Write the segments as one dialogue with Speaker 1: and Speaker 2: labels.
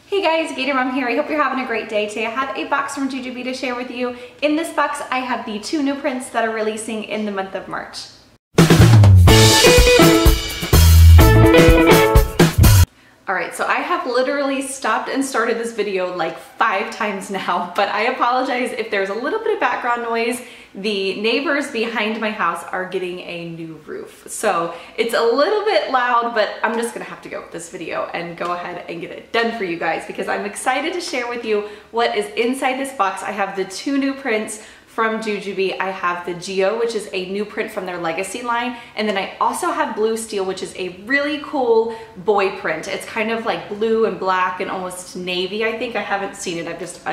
Speaker 1: Hey guys, Gator Mom here. I hope you're having a great day. Today I have a box from Jujube to share with you. In this box, I have the 2 new prints that are releasing in the month of March. Alright, so I have literally stopped and started this video like 5 times now, but I apologize if there's a little bit of background noise. The neighbors behind my house are getting a new roof, so it's a little bit loud, but I'm just gonna have to go with this video and go ahead and get it done for you guys because I'm excited to share with you what is inside this box. I have the 2 new prints from Jujube. I have the GEO, which is a new print from their Legacy line, and then I also have Blue Steel, which is a really cool boy print. It's kind of like blue and black and almost navy, I think. I haven't seen it. I've just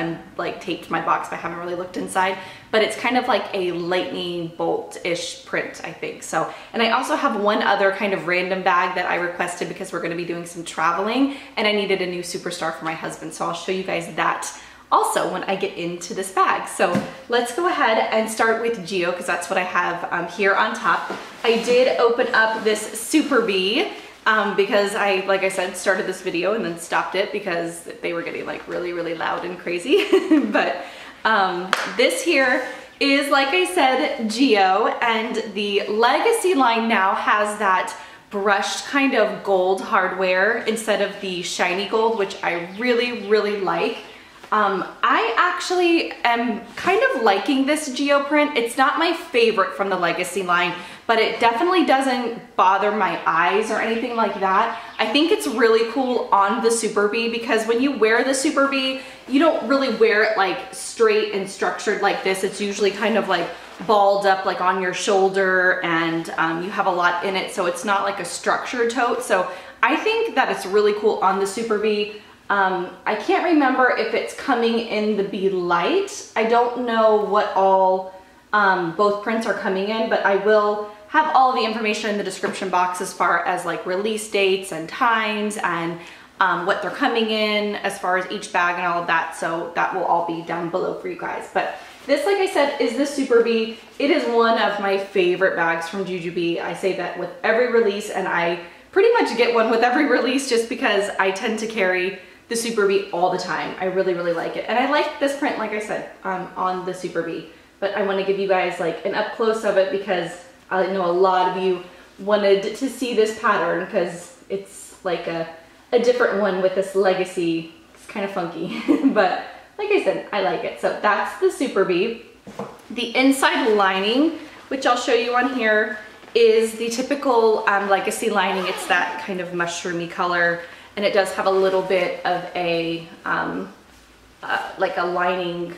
Speaker 1: taped my box, but I haven't really looked inside. But it's kind of like a lightning bolt-ish print, I think. So, and I also have one other kind of random bag that I requested because we're gonna be doing some traveling and I needed a new superstar for my husband. So I'll show you guys that also when I get into this bag. So let's go ahead and start with GEO because that's what I have here on top. I did open up this Superbee because like I said, started this video and then stopped it because they were getting like really loud and crazy. But this here is, like I said, GEO, and the Legacy line now has that brushed kind of gold hardware instead of the shiny gold, which I really like. I actually am kind of liking this GEO print. It's not my favorite from the Legacy line, but it definitely doesn't bother my eyes or anything like that. I think it's really cool on the Superbee because when you wear the Superbee, you don't really wear it like straight and structured like this. It's usually kind of like balled up like on your shoulder, and you have a lot in it, so it's not like a structured tote. So I think that it's really cool on the Superbee. I can't remember if it's coming in the Be Light. I don't know what all both prints are coming in, but I will have all the information in the description box as far as like release dates and times and what they're coming in as far as each bag and all of that. So that will all be down below for you guys. But this, like I said, is the Superbee. It is one of my favorite bags from Jujube. I say that with every release, and I pretty much get one with every release just because I tend to carry the Superbee all the time. I really like it. And I like this print, like I said, on the Superbee. But I want to give you guys like an up close of it because I know a lot of you wanted to see this pattern because it's like a different one with this Legacy. It's kind of funky, but like I said, I like it. So that's the Superbee. The inside lining, which I'll show you on here, is the typical Legacy lining. It's that kind of mushroomy color. And it does have a little bit of a, like a lining,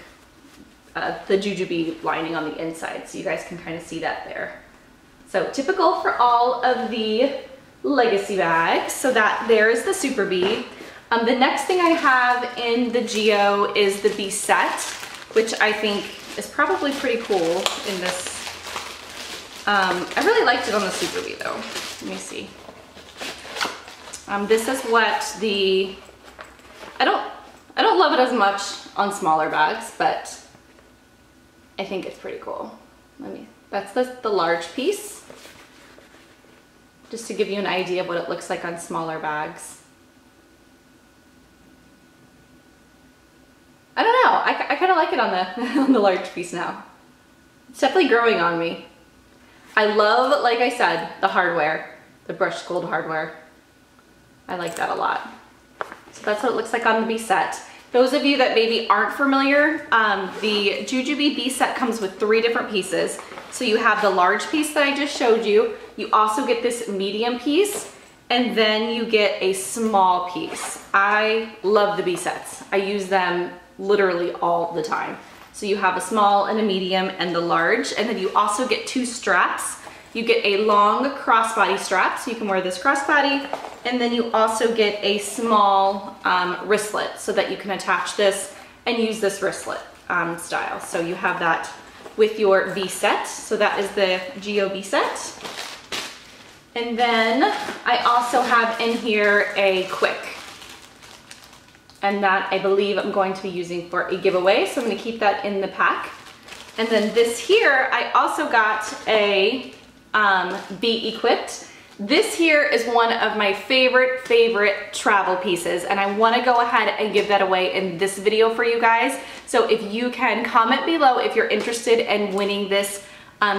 Speaker 1: the Jujube lining on the inside. So you guys can kind of see that there. So typical for all of the Legacy bags. So that there is the Superbee. The next thing I have in the GEO is the Be Set, which I think is probably pretty cool in this. I really liked it on the Superbee though. Let me see. This is what the, I don't love it as much on smaller bags, but I think it's pretty cool. That's the large piece, just to give you an idea of what it looks like on smaller bags. I don't know, I kind of like it on the, on the large piece now. It's definitely growing on me. I love, like I said, the hardware, the brushed gold hardware. I like that a lot. So that's what it looks like on the Be Set. Those of you that maybe aren't familiar, the Jujube Be Set comes with 3 different pieces. So you have the large piece that I just showed you. You also get this medium piece, and then you get a small piece. I love the Be Sets. I use them literally all the time. So you have a small and a medium and the large, and then you also get 2 straps. You get a long crossbody strap, so you can wear this crossbody, and then you also get a small wristlet so that you can attach this and use this wristlet style. So you have that with your Be Set. So that is the GEO Be Set. And then I also have in here a Quick. And that I believe I'm going to be using for a giveaway, so I'm gonna keep that in the pack. And then this here, I also got a Be Equipped. This here is one of my favorite travel pieces, and I want to go ahead and give that away in this video for you guys. So if you can comment below if you're interested in winning this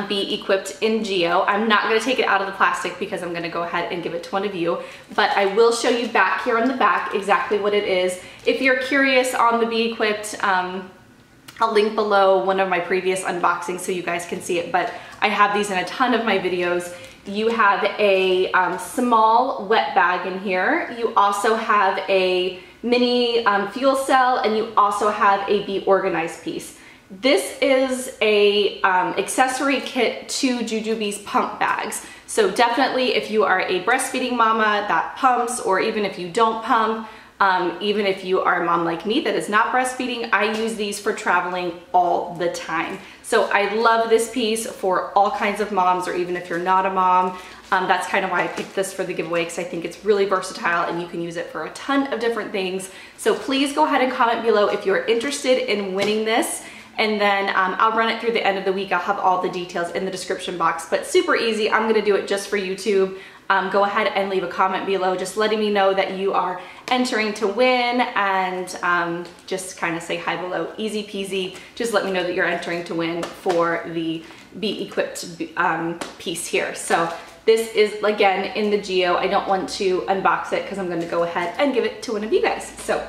Speaker 1: Be Equipped in GEO. I'm not going to take it out of the plastic because I'm going to go ahead and give it to one of you, but I will show you back here on the back exactly what it is. If you're curious on the Be Equipped, I'll link below one of my previous unboxings so you guys can see it, but I have these in a ton of my videos. You have a small wet bag in here. You also have a mini fuel cell, and you also have a Be Organized piece. This is a accessory kit to Jujubee's pump bags. So definitely if you are a breastfeeding mama that pumps, or even if you don't pump, even if you are a mom like me that is not breastfeeding, I use these for traveling all the time. So I love this piece for all kinds of moms, or even if you're not a mom. That's kind of why I picked this for the giveaway, because I think it's really versatile and you can use it for a ton of different things. So please go ahead and comment below if you're interested in winning this. And then I'll run it through the end of the week. I'll have all the details in the description box, but super easy. I'm gonna do it just for YouTube. Go ahead and leave a comment below just letting me know that you are entering to win, and just kind of say hi below. Easy peasy. Just let me know that you're entering to win for the Be Equipped piece here. So this is, again, in the GEO. I don't want to unbox it because I'm going to go ahead and give it to one of you guys. So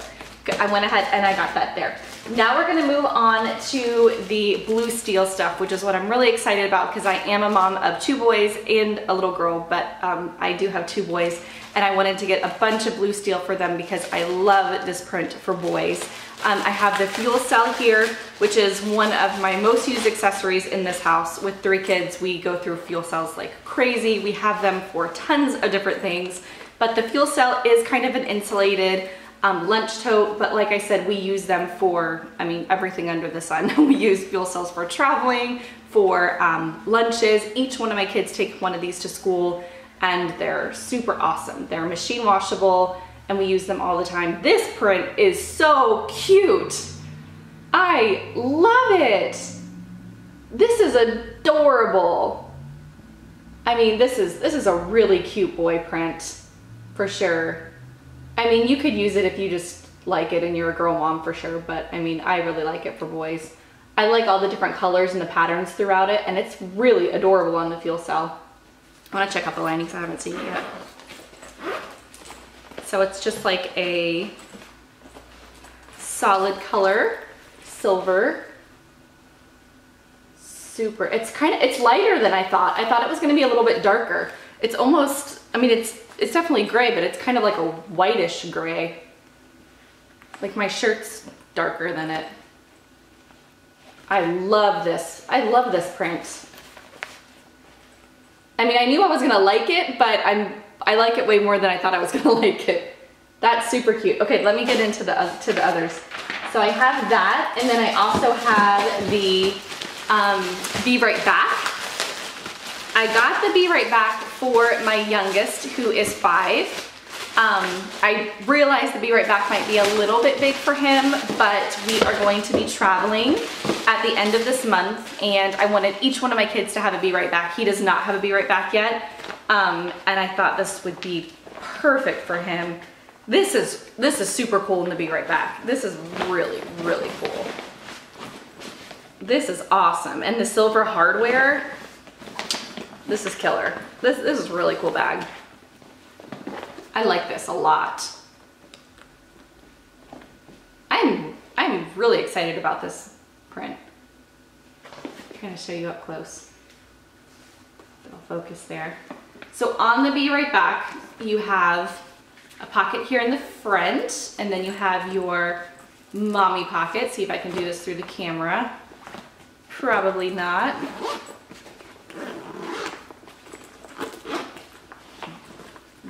Speaker 1: I went ahead and I got that there. Now we're going to move on to the blue steel stuff, which is what I'm really excited about because I am a mom of 2 boys and a little girl, but I do have 2 boys, and I wanted to get a bunch of blue steel for them because I love this print for boys. I have the fuel cell here, which is one of my most used accessories in this house. With 3 kids, we go through fuel cells like crazy. We have them for tons of different things, but the fuel cell is kind of an insulated lunch tote, but like I said, we use them for, I mean, everything under the sun. We use fuel cells for traveling, for lunches. Each one of my kids take one of these to school, and they're super awesome. They're machine washable, and we use them all the time. This print is so cute. I love it. This is adorable. I mean, this is a really cute boy print for sure. I mean, you could use it if you just like it and you're a girl mom for sure, but I mean, I really like it for boys. I like all the different colors and the patterns throughout it, and it's really adorable on the fuel cell. I want to check out the linings. I haven't seen it yet. So it's just like a solid color, silver. Super. It's lighter than I thought. I thought it was going to be a little bit darker. It's almost, I mean, it's definitely gray, but it's kind of like a whitish gray. Like my shirt's darker than it. I love this. I love this print. I mean, I knew I was gonna like it, but I like it way more than I thought I was gonna like it. That's super cute. Okay, let me get into the others. So I have that, and then I also have the Be Right Back. I got the Be Right Back for my youngest, who is 5. I realized the Be Right Back might be a little bit big for him, but we are going to be traveling at the end of this month, and I wanted each one of my kids to have a Be Right Back. He does not have a Be Right Back yet, and I thought this would be perfect for him. This is super cool in the Be Right Back. This is really, really cool. This is awesome, and the silver hardware. This is killer. This is a really cool bag. I like this a lot. I'm really excited about this print. I'm trying to show you up close. It'll focus there. So on the Be Right Back, you have a pocket here in the front, and then you have your mommy pocket. See if I can do this through the camera. Probably not.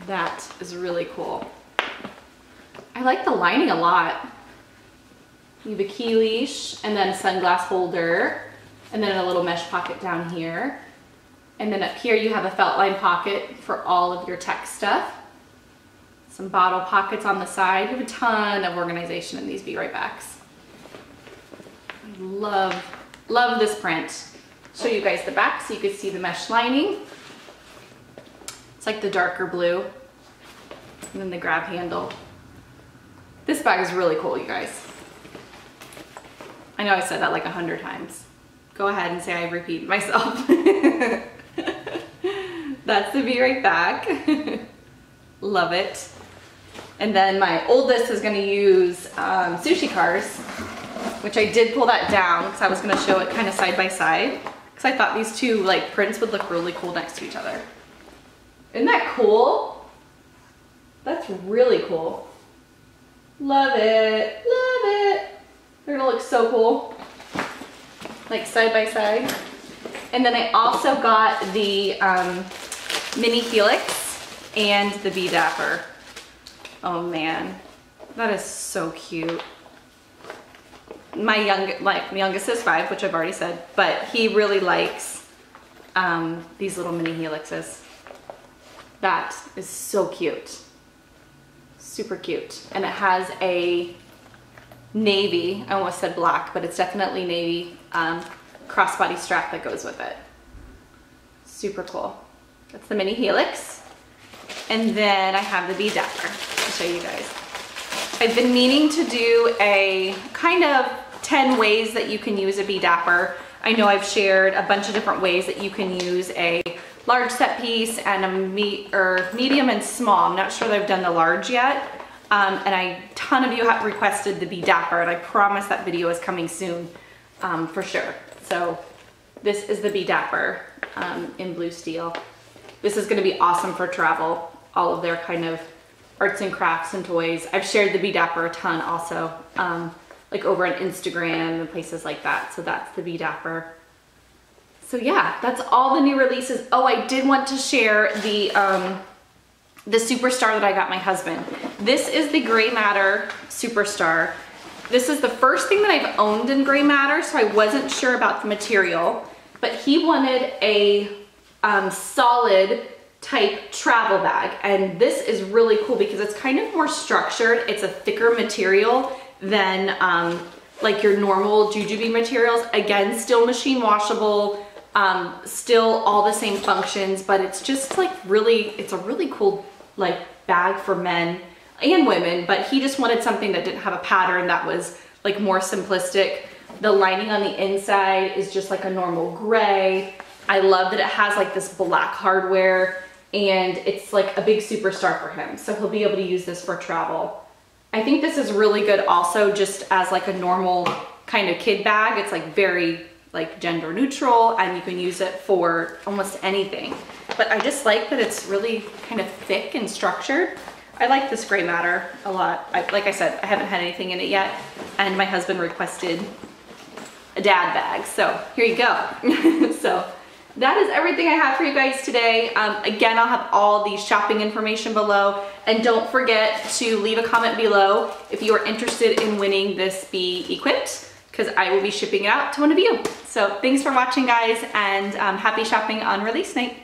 Speaker 1: That is really cool. I like the lining a lot. You have a key leash, and then a sunglass holder, and then a little mesh pocket down here. And then up here you have a felt line pocket for all of your tech stuff. Some bottle pockets on the side. You have a ton of organization in these Be Right Backs. I love this print. Show you guys the back so you can see the mesh lining. It's like the darker blue. And then the grab handle. This bag is really cool, you guys. I know I said that like 100 times. Go ahead and say I repeat myself. That's the V right back. Love it. And then my oldest is gonna use sushi cars, which I did pull that down because I was gonna show it kind of side by side. Because I thought these two like prints would look really cool next to each other. Isn't that cool? That's really cool. Love it, love it. They're gonna look so cool, like side by side. And then I also got the mini helix and the bee dapper. Oh man, that is so cute. My youngest is 5, which I've already said, but he really likes these little mini helixes. That is so cute. Super cute. And it has a navy, I almost said black, but it's definitely navy crossbody strap that goes with it. Super cool. That's the mini helix. And then I have the bee dapper. I'll show you guys. I've been meaning to do a kind of 10 ways that you can use a bee dapper. I know I've shared a bunch of different ways that you can use a large set piece and a medium and small. I'm not sure that I've done the large yet. And a ton of you have requested the bee dapper, and I promise that video is coming soon for sure. So this is the bee dapper in blue steel. This is gonna be awesome for travel. All of their kind of arts and crafts and toys. I've shared the bee dapper a ton also, like over on Instagram and places like that. So that's the bee dapper. So yeah, that's all the new releases. Oh, I did want to share the Superstar that I got my husband. This is the Gray Matter Superstar. This is the first thing that I've owned in Gray Matter, so I wasn't sure about the material, but he wanted a solid type travel bag. And this is really cool because it's kind of more structured. It's a thicker material than like your normal jujube materials. Again, still machine washable, still all the same functions, but it's just like really, it's a really cool like bag for men and women, but he just wanted something that didn't have a pattern, that was like more simplistic. The lining on the inside is just like a normal gray. I love that it has like this black hardware, and it's like a big Superstar for him. So he'll be able to use this for travel. I think this is really good also just as like a normal kind of kid bag. It's like very like gender neutral, and you can use it for almost anything. But I just like that it's really kind of thick and structured. I like this Gray Matter a lot. Like I said, I haven't had anything in it yet, and my husband requested a dad bag, so here you go. So that is everything I have for you guys today. Again, I'll have all the shopping information below, and don't forget to leave a comment below if you are interested in winning this Be Equipped, because I will be shipping it out to one of you. So thanks for watching, guys, and happy shopping on release night.